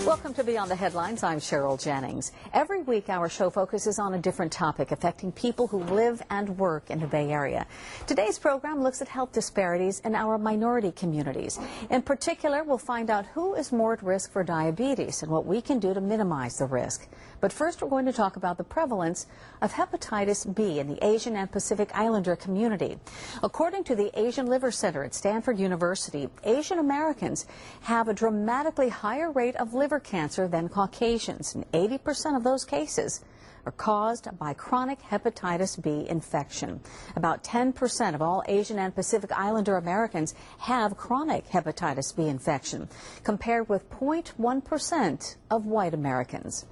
Welcome to Beyond the Headlines. I'm Cheryl Jennings. Every week our show focuses on a different topic affecting people who live and work in the Bay Area. Today's program looks at health disparities in our minority communities. In particular, we'll find out who is more at risk for diabetes and what we can do to minimize the risk. But first, we're going to talk about the prevalence of hepatitis B in the Asian and Pacific Islander community. According to the Asian Liver Center at Stanford University, Asian Americans have a dramatically higher rate of liver cancer than Caucasians, and 80% of those cases are caused by chronic hepatitis B infection. About 10% of all Asian and Pacific Islander Americans have chronic hepatitis B infection, compared with 0.1% of white Americans.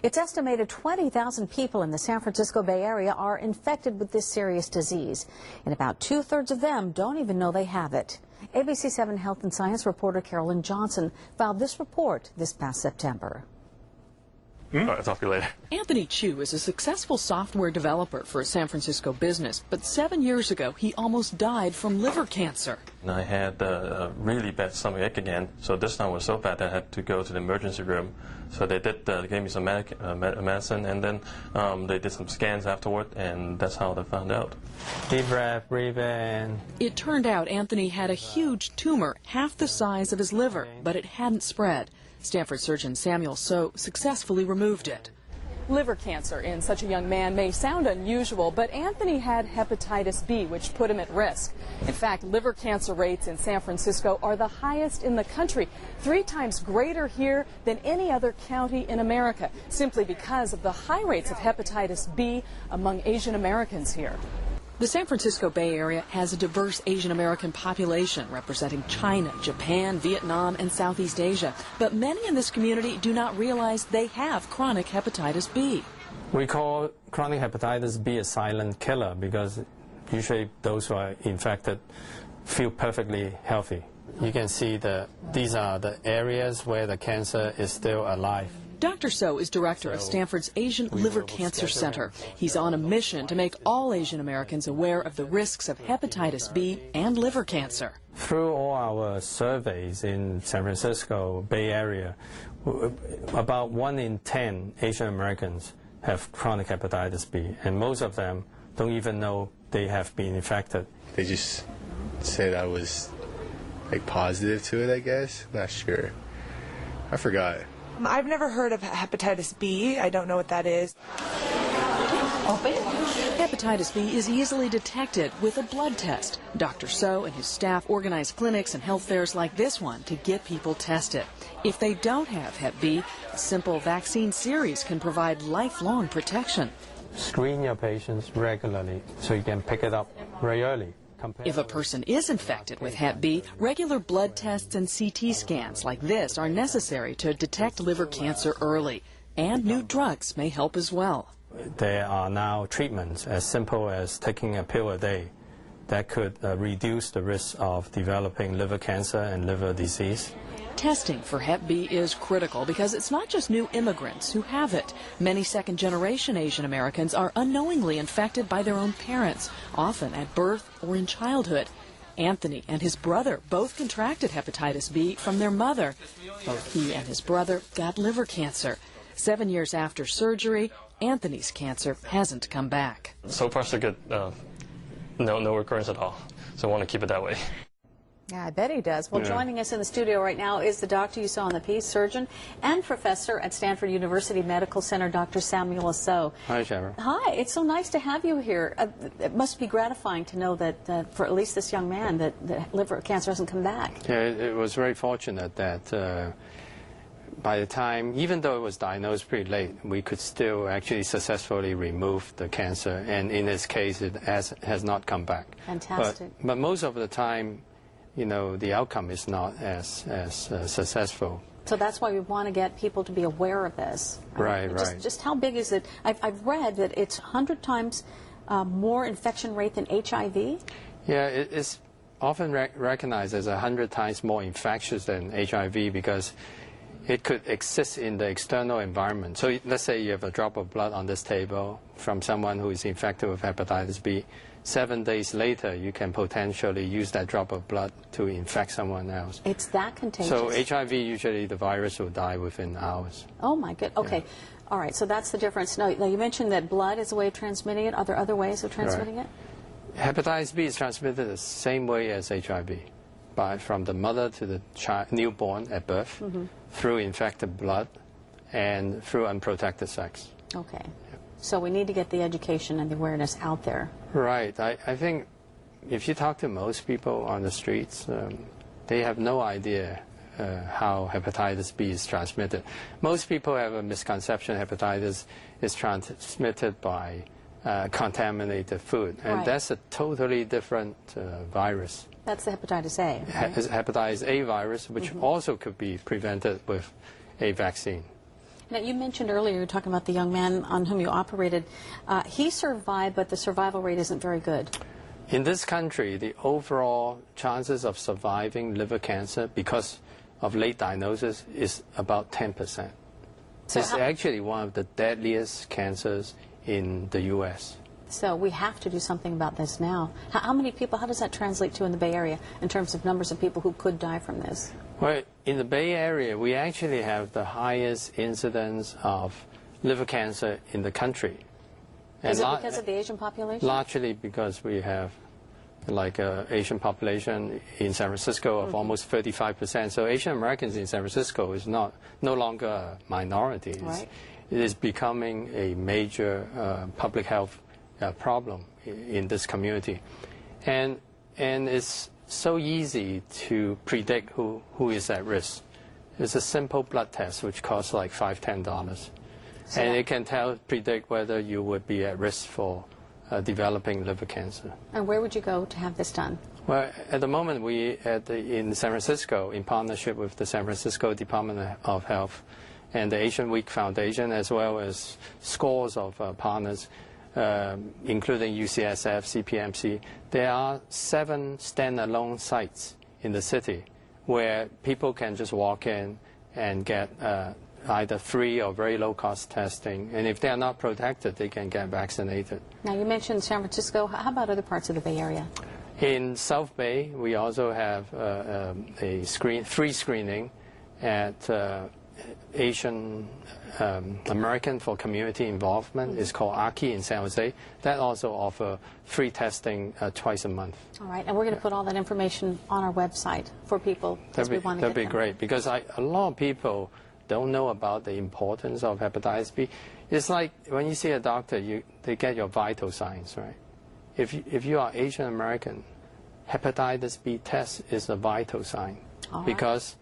It's estimated 20,000 people in the San Francisco Bay Area are infected with this serious disease, and about two-thirds of them don't even know they have it. ABC7 Health and Science reporter Carolyn Johnson filed this report this past September. I'll talk to you later. Anthony Chu is a successful software developer for a San Francisco business, but 7 years ago he almost died from liver cancer. And I had a really bad stomach ache again, so this time was so bad that I had to go to the emergency room. So they gave me some medicine, and then they did some scans afterward, and that's how they found out. Deep breath, breathe in. It turned out Anthony had a huge tumor, half the size of his liver, but it hadn't spread. Stanford surgeon Samuel So successfully removed it. Liver cancer in such a young man may sound unusual, but Anthony had hepatitis B, which put him at risk. In fact, liver cancer rates in San Francisco are the highest in the country, 3 times greater here than any other county in America, simply because of the high rates of hepatitis B among Asian Americans here. The San Francisco Bay Area has a diverse Asian American population representing China, Japan, Vietnam, and Southeast Asia. But many in this community do not realize they have chronic hepatitis B. We call chronic hepatitis B a silent killer because usually those who are infected feel perfectly healthy. You can see that these are the areas where the cancer is still alive. Dr. So is director of Stanford's Asian Liver Cancer Center. He's on a mission to make all Asian Americans aware of the risks of hepatitis B and liver cancer. Through all our surveys in San Francisco Bay Area, about 1 in 10 Asian Americans have chronic hepatitis B, and most of them don't even know they have been infected. They just said I was like positive to it, I guess. I'm not sure. I forgot. I've never heard of hepatitis B. I don't know what that is. Hepatitis B is easily detected with a blood test. Dr. So and his staff organize clinics and health fairs like this one to get people tested. If they don't have Hep B, a simple vaccine series can provide lifelong protection. Screen your patients regularly so you can pick it up very early. If a person is infected with Hep B, regular blood tests and CT scans like this are necessary to detect liver cancer early, and new drugs may help as well. There are now treatments as simple as taking a pill a day that could reduce the risk of developing liver cancer and liver disease. Testing for Hep B is critical because it's not just new immigrants who have it. Many second-generation Asian Americans are unknowingly infected by their own parents, often at birth or in childhood. Anthony and his brother both contracted hepatitis B from their mother. Both he and his brother got liver cancer. 7 years after surgery, Anthony's cancer hasn't come back. So far so good. No recurrence at all. So I want to keep it that way. Yeah, I bet he does. Well, joining us in the studio right now is the doctor you saw in the piece, surgeon and professor at Stanford University Medical Center, Dr. Samuel So. Hi, Cheryl. Hi, it's so nice to have you here. It must be gratifying to know that for at least this young man that liver cancer hasn't come back. Yeah, it was very fortunate that by the time, even though it was diagnosed pretty late, we could still actually successfully remove the cancer, and in this case it has not come back. Fantastic. But most of the time, you know, the outcome is not as successful. So that's why we want to get people to be aware of this. Right. Just how big is it? I've read that it's 100 times more infection rate than HIV. Yeah, it's often recognized as 100 times more infectious than HIV because it could exist in the external environment. So let's say you have a drop of blood on this table from someone who is infected with hepatitis B. 7 days later, you can potentially use that drop of blood to infect someone else. It's that contagious? So HIV, usually the virus will die within hours. Oh, my goodness. Okay. Yeah. All right, so that's the difference. Now, you mentioned that blood is a way of transmitting it. Are there other ways of transmitting it? Hepatitis B is transmitted the same way as HIV, from the mother to the newborn at birth, through infected blood, and through unprotected sex. Okay. So we need to get the education and the awareness out there. Right. I think if you talk to most people on the streets, they have no idea how hepatitis B is transmitted. Most people have a misconception hepatitis is transmitted by contaminated food, and that's a totally different virus. That's the hepatitis A. Right? Hepatitis A virus, which also could be prevented with a vaccine. Now, you mentioned earlier, you were talking about the young man on whom you operated. He survived, but the survival rate isn't very good. In this country, the overall chances of surviving liver cancer because of late diagnosis is about 10%. So it's actually one of the deadliest cancers in the U.S. So we have to do something about this now. How many people, how does that translate to in the Bay Area in terms of numbers of people who could die from this? Well, in the Bay Area, we actually have the highest incidence of liver cancer in the country. Is it because of the Asian population? Largely because we have like an Asian population in San Francisco of almost 35%. So Asian Americans in San Francisco is no longer a minority. It is becoming a major public health problem in this community. And it's so easy to predict who is at risk. It's a simple blood test which costs like $5–10. So and it can predict whether you would be at risk for developing liver cancer. And where would you go to have this done? Well, at the moment, in San Francisco, in partnership with the San Francisco Department of Health and the Asian Week Foundation, as well as scores of partners, including UCSF, CPMC, there are 7 standalone sites in the city where people can just walk in and get either free or very low-cost testing. And if they are not protected, they can get vaccinated. Now, you mentioned San Francisco. How about other parts of the Bay Area? In South Bay, we also have free screening at Asian American for Community Involvement. It's called AKI in San Jose. That also offers free testing twice a month. All right, and we're going to put all that information on our website for people as we want to get them. That'd be great, because a lot of people don't know about the importance of hepatitis B. It's like when you see a doctor, they get your vital signs, right? If you are Asian American, hepatitis B test is a vital sign, because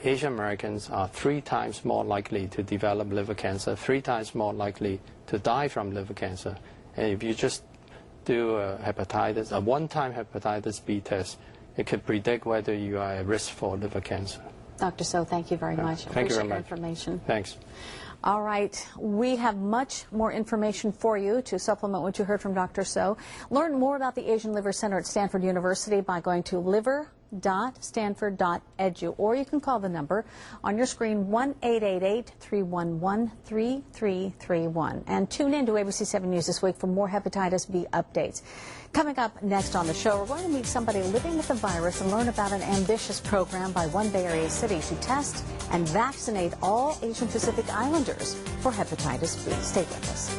Asian Americans are 3 times more likely to develop liver cancer, 3 times more likely to die from liver cancer. And if you just do a one-time hepatitis B test, it could predict whether you are at risk for liver cancer. Dr. So, thank you very much. Thank you very much. Information. Thanks. All right. We have much more information for you to supplement what you heard from Dr. So. Learn more about the Asian Liver Center at Stanford University by going to liver.stanford.edu, or you can call the number on your screen, 1-888-311-3331. And tune in to ABC7 News this week for more hepatitis B updates. Coming up next on the show, we're going to meet somebody living with the virus and learn about an ambitious program by one Bay Area city to test and vaccinate all Asian Pacific Islanders for hepatitis B. Stay with us.